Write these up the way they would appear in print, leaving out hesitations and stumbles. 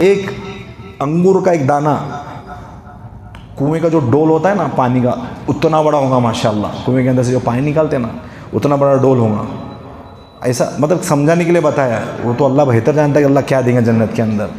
एक अंगूर का एक दाना, कुएं का जो डोल होता है ना पानी का, उतना बड़ा होगा माशाल्लाह। कुएं के अंदर से जो पानी निकालते हैं ना, उतना बड़ा डोल होगा। ऐसा मतलब समझाने के लिए बताया है। वो तो अल्लाह बेहतर जानता है कि अल्लाह क्या देंगे जन्नत के अंदर।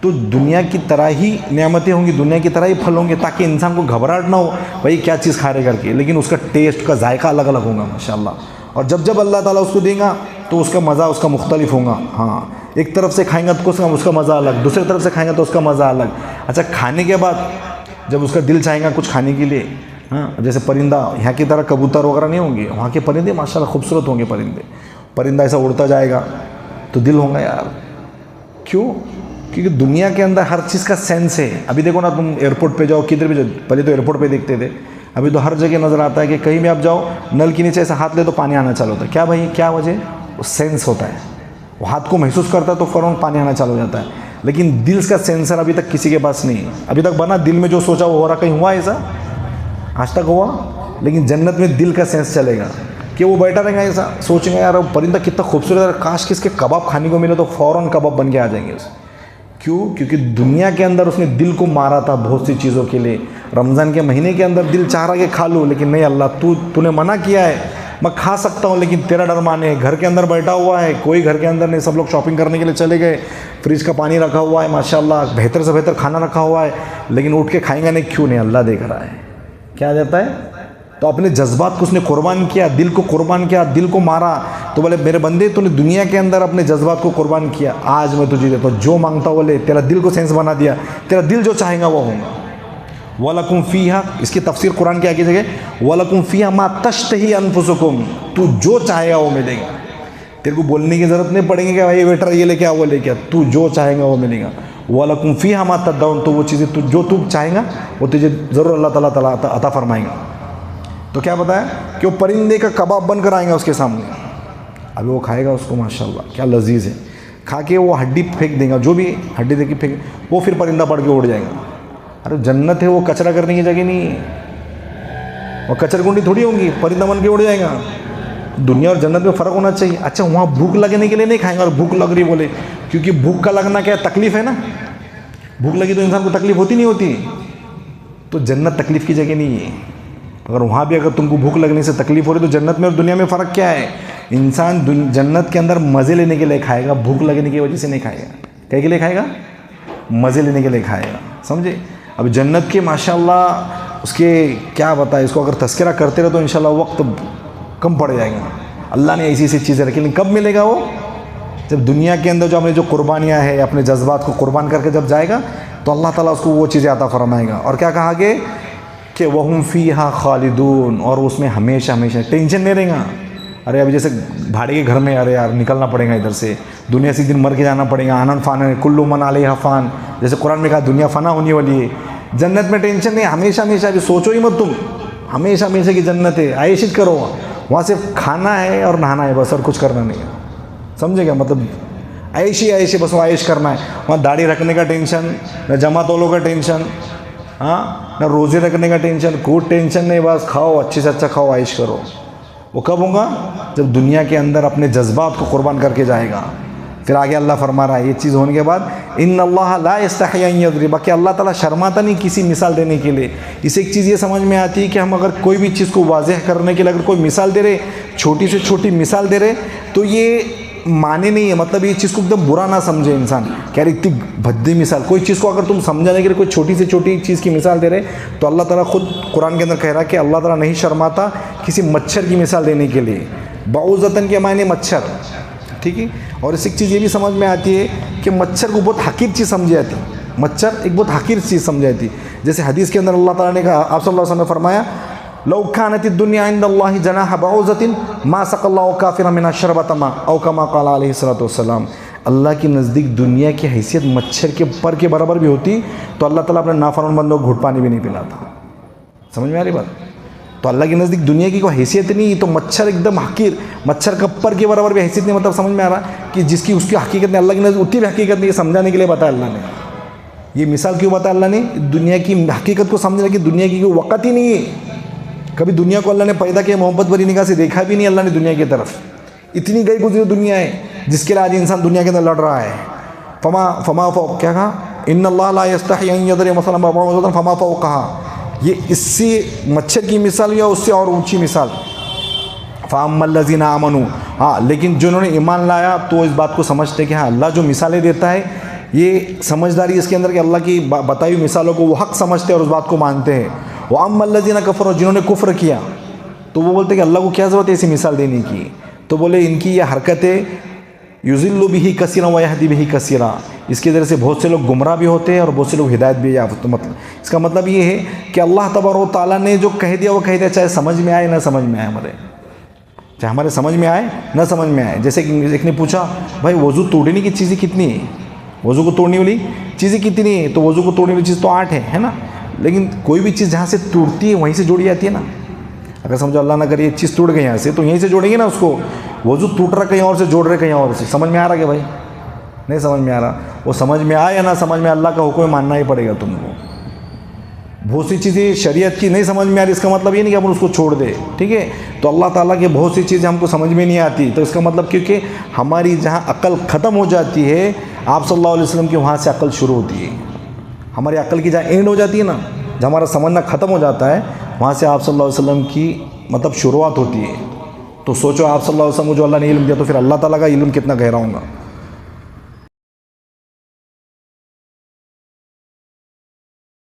तो दुनिया की तरह ही नेमतें होंगी, दुनिया की तरह ही फल होंगे, ताकि इंसान को घबराहट ना हो भाई क्या चीज़ खा रहे करके, लेकिन उसका टेस्ट का जायका अलग अलग होगा माशाल्लाह। और जब जब अल्लाह ताला उसको देगा तो उसका मज़ा उसका मुख्तलिफ होगा। हाँ, एक तरफ से खाएंगा तो उसका मज़ा अलग, दूसरी तरफ से खाएंगा तो उसका मज़ा अलग। अच्छा, खाने के बाद जब उसका दिल चाहेगा कुछ खाने के लिए, हाँ, जैसे परिंदा, यहाँ की तरह कबूतर वगैरह नहीं होंगे, वहाँ के परिंदे माशाल्लाह खूबसूरत होंगे परिंदे। परिंदा ऐसा उड़ता जाएगा तो दिल होगा यार, क्यों? क्योंकि दुनिया के अंदर हर चीज़ का सेंस है। अभी देखो ना, तुम एयरपोर्ट पे जाओ, किधर भी जाओ, पहले तो एयरपोर्ट पे देखते थे, अभी तो हर जगह नज़र आता है कि कहीं भी आप जाओ, नल के नीचे ऐसा हाथ ले तो पानी आना चालू होता है। क्या भाई, क्या वजह? वो सेंस होता है, वो हाथ को महसूस करता है तो फ़ौरन पानी आना चालू हो जाता है। लेकिन दिल का सेंसर अभी तक किसी के पास नहीं है। अभी तक बना, दिल में जो सोचा वो हो रहा, कहीं हुआ ऐसा? आज तक हुआ? लेकिन जन्नत में दिल का सेंस चलेगा कि वो बैठा रहेगा ऐसा सोचेंगे यार परिंदा कितना खूबसूरत है, काश किसके कबाब खाने को मिले तो फ़ौरन कबाब बन के आ जाएंगे उसे। क्यों? क्योंकि दुनिया के अंदर उसने दिल को मारा था बहुत सी चीज़ों के लिए। रमज़ान के महीने के अंदर दिल चाह रहा कि खा लूँ, लेकिन नहीं अल्लाह, तूने मना किया है, मैं खा सकता हूँ लेकिन तेरा डर माने। घर के अंदर बैठा हुआ है, कोई घर के अंदर नहीं, सब लोग शॉपिंग करने के लिए चले गए, फ्रिज का पानी रखा हुआ है माशाल्लाह, बेहतर से बेहतर खाना रखा हुआ है, लेकिन उठ के खाएंगा नहीं। क्यों नहीं? अल्लाह देख रहा है। क्या देता है? तो अपने जज्बात को उसने कुर्बान किया, दिल को कुर्बान किया, दिल को मारा। तो बोले मेरे बंदे, तूने दुनिया के अंदर अपने जज्बात को कुर्बान किया, आज मैं तुझे देता हूँ जो मांगता हूँ। बोले तेरा दिल को सेंस बना दिया, तेरा दिल जो चाहेगा वो होगा। वलकुम फीहा, इसकी तफसीर कुरान की आगे जगह, वलकुम फीहा मा तश्तही अनफुसुकुम, तू जो चाहेगा वो मिलेगा। तेरे को बोलने की ज़रूरत नहीं पड़ेगी कि भाई वेटर ये लेके आ वो लेके आ, तू जो चाहेगा वो मिलेगा। वलकुम फीहा मा तदउन, तो वो चीज़ें तू जो तू चाहेगा वो तुझे ज़रूर अल्लाह ताला अता फरमाएगा। तो क्या बताया कि वो परिंदे का कबाब बनकर आएगा उसके सामने, अभी वो खाएगा उसको, माशाल्लाह क्या लजीज है। खा के वो हड्डी फेंक देगा, जो भी हड्डी देखी फेंक, वो फिर परिंदा पड़ के उड़ जाएगा। अरे जन्नत है, वो कचरा करने की जगह नहीं है, वो कचरकुंडी थोड़ी होंगी, परिंदा बन के उड़ जाएगा। दुनिया और जन्नत में फ़र्क होना चाहिए। अच्छा, वहाँ भूख लगने के लिए नहीं खाएंगे, और भूख लग रही बोले, क्योंकि भूख का लगना क्या है? तकलीफ़ है ना। भूख लगी तो इंसान को तकलीफ़ होती नहीं होती? तो जन्नत तकलीफ़ की जगह नहीं है। अगर वहाँ भी अगर तुमको भूख लगने से तकलीफ़ हो रही, तो जन्नत में और दुनिया में फ़र्क क्या है? इंसान जन्नत के अंदर मज़े लेने के लिए खाएगा, भूख लगने की वजह से नहीं खाएगा। क्या के लिए खाएगा? मज़े लेने के लिए खाएगा, समझे? अब जन्नत के माशाल्लाह उसके क्या बताए, इसको अगर तस्करा करते रहे तो इंशाल्लाह वक्त कम पड़ जाएगा। अल्लाह ने ऐसी ऐसी चीज़ें रखी, लेकिन कब मिलेगा वो? जब दुनिया के अंदर जो हमने जो कुर्बानियाँ है, अपने जज्बात को कुर्बान करके जब जाएगा तो अल्लाह ताला उसको वो चीज़ें अता फरमाएगा। और क्या कहा कि वहुम फ़ीहा खालिदून, और उसमें हमेशा हमेशा टेंशन नहीं रहेगा। अरे अभी जैसे भाड़े के घर में, अरे यार निकलना पड़ेगा इधर से, दुनिया से एक दिन मर के जाना पड़ेगा, आनन फ़ान कुल्लु मन अलैहा फ़ान, जैसे कुरान में कहा दुनिया फ़ना होने वाली है। जन्नत में टेंशन नहीं, हमेशा हमेशा। अभी सोचो ही मत तुम, हमेशा हमेशा की जन्नत है, आयशित करो। वहाँ सिर्फ खाना है और नहाना है बस, और कुछ करना नहीं है, समझेगा? मतलब ऐशी ऐशी बस, वो आयश करना है। वहाँ दाढ़ी रखने का टेंशन, न जमा तोलो का टेंशन, हाँ, ना रोज़े रखने का टेंशन, कोई टेंशन नहीं, बस खाओ, अच्छे से अच्छा खाओ, आयश करो। वो कब होगा? जब दुनिया के अंदर अपने जज्बात को कुर्बान करके जाएगा। फिर आगे अल्लाह फरमा रहा है, ये चीज़ होने के बाद, इन्नल्लाह ला यस्तही अन यज़रिब, कि अल्लाह ताला शर्माता नहीं किसी मिसाल देने के लिए। इसे एक चीज़ ये समझ में आती है कि हम अगर कोई भी चीज़ को वाज़ेह करने के लिए अगर कोई मिसाल दे रहे, छोटी से छोटी मिसाल दे रहे, तो ये माने नहीं है। मतलब ये चीज़ को एकदम बुरा ना समझे इंसान, क्या इतनी भद्दी मिसाल। कोई चीज़ को अगर तुम समझाने के लिए कोई छोटी से छोटी चीज़ की मिसाल दे रहे, तो अल्लाह ताला खुद कुरान के अंदर कह रहा है कि अल्लाह ताला नहीं शर्माता किसी मच्छर की मिसाल देने के लिए। बाउज़तन के मायने मच्छर, ठीक है। और इस एक चीज़ ये भी समझ में आती है कि मच्छर को बहुत हकीर चीज़ समझी जाती है, मच्छर एक बहुत हकीर चीज़ समझी जाती है। जैसे हदीस के अंदर अल्लाह ताला ने कहा, आप सल्लल्लाहु अलैहि वसल्लम ने फरमाया, लौ कानत दुनिया इंदल्लाहि जनाह बाउज़तिन मा सक़ल्लाहु काफ़िरन मिन शरबत मा, औ कमा क़ाल अलैहिस्सलातु वस्सलाम। अल्लाह की नज़दीक दुनिया की हैसियत मच्छर के पर के बराबर भी होती तो अल्लाह ताला अपने नाफरमान बंदों को घुट पानी भी नहीं पिलाता। समझ में आ रही बात? तो अल्लाह की नज़दीक दुनिया की कोई हैसियत नहीं, तो मच्छर एकदम हकीर, मच्छर का पर के बराबर भी हैसियत नहीं। मतलब समझ में आ रहा कि जिसकी उसकी हकीकत नहीं, अल्लाह की नज़दीक उतनी भी हकीकत नहीं, समझाने के लिए बताया अल्लाह ने। ये मिसाल क्यों बताया अल्लाह ने? दुनिया की हकीकत को समझने की, दुनिया की कोई वक़्त ही नहीं है। कभी दुनिया को अल्लाह ने पैदा किया, मोहब्बत भरी निगाह से देखा भी नहीं अल्लाह ने दुनिया की तरफ। इतनी गई गुजरी दुनिया है जिसके लिए आज इंसान दुनिया के अंदर लड़ रहा है। फमा फ़ौक़, क्या कहा, इन्नल्लाह ला यस्तही अन यज़रिब मसलन बअूदतन फमा फ़ौक़ कहा। ये इससे मच्छर की मिसाल या उससे और ऊँची मिसाल। फ़अम्मल्लज़ीना आमनू, हाँ, लेकिन जिन्होंने ईमान लाया तो इस बात को समझते कि हाँ अल्लाह जो मिसालें देता है ये समझदारी इसके अंदर कि अल्लाह की बताई हुई मिसालों को वो हक़ समझते हैं और उस बात को मानते हैं। वअम्मल्लज़ीना कफ़रू, जिन्होंने कुफ्र किया तो वो बोलते हैं कि अल्लाह को क्या ज़रूरत है ऐसी मिसाल देने की। तो बोले इनकी ये हरकतें युज़िल्लु बिही कसीरा व यहदी बिही कसीरा, इसकी वजह से बहुत से लोग गुमराह भी होते हैं और बहुत से लोग हिदायत भी याफ्त। तो मतलब इसका मतलब ये है कि अल्लाह तबारक व तआला ने जो कह दिया वो कह दिया, चाहे समझ में आए ना समझ में आए हमारे, चाहे हमारे समझ में आए ना समझ में आए। जैसे कि एक ने पूछा भाई वज़ू तोड़ने की चीज़ें कितनी है, वज़ू को तोड़ने वाली चीज़ें कितनी है, तो वज़ू को तोड़ने वाली चीज़ तो 8 है ना। लेकिन कोई भी चीज़ जहाँ से टूटती है वहीं से जोड़ी जाती है ना। अगर समझो अल्लाह ना करे ये चीज़ टूट गई यहाँ से तो यहीं से जोड़ेंगे ना उसको। वज़ू टूट रहा कहीं और से, जोड़ रहे कहीं और से। समझ में आ रहा क्या भाई? नहीं समझ में आ रहा। वो समझ में आए या ना समझ में, अल्लाह का हुक्म मानना ही पड़ेगा तुमको। बहुत सी चीज़ें शरीयत की नहीं समझ में आ रही, इसका मतलब ये नहीं कि अपन उसको छोड़ दे, ठीक है। तो अल्लाह ताला की बहुत सी चीज़ें हमको समझ में नहीं आती, तो इसका मतलब क्योंकि हमारी जहाँ अक्ल ख़त्म हो जाती है आप सल्लल्लाहु अलैहि वसल्लम की वहाँ से अक्ल शुरू होती है। हमारी अक्ल की जहाँ एंड हो जाती है ना, जहाँ हमारा समझना ख़त्म हो जाता है, वहाँ से आप सल्लल्लाहु अलैहि वसल्लम की मतलब शुरुआत होती है। तो सोचो आप सल्लल्लाहु अलैहि वसल्लम को जो अल्लाह ने इल्म दिया तो फिर अल्लाह ताला का इल्म कितना गहरा होगा।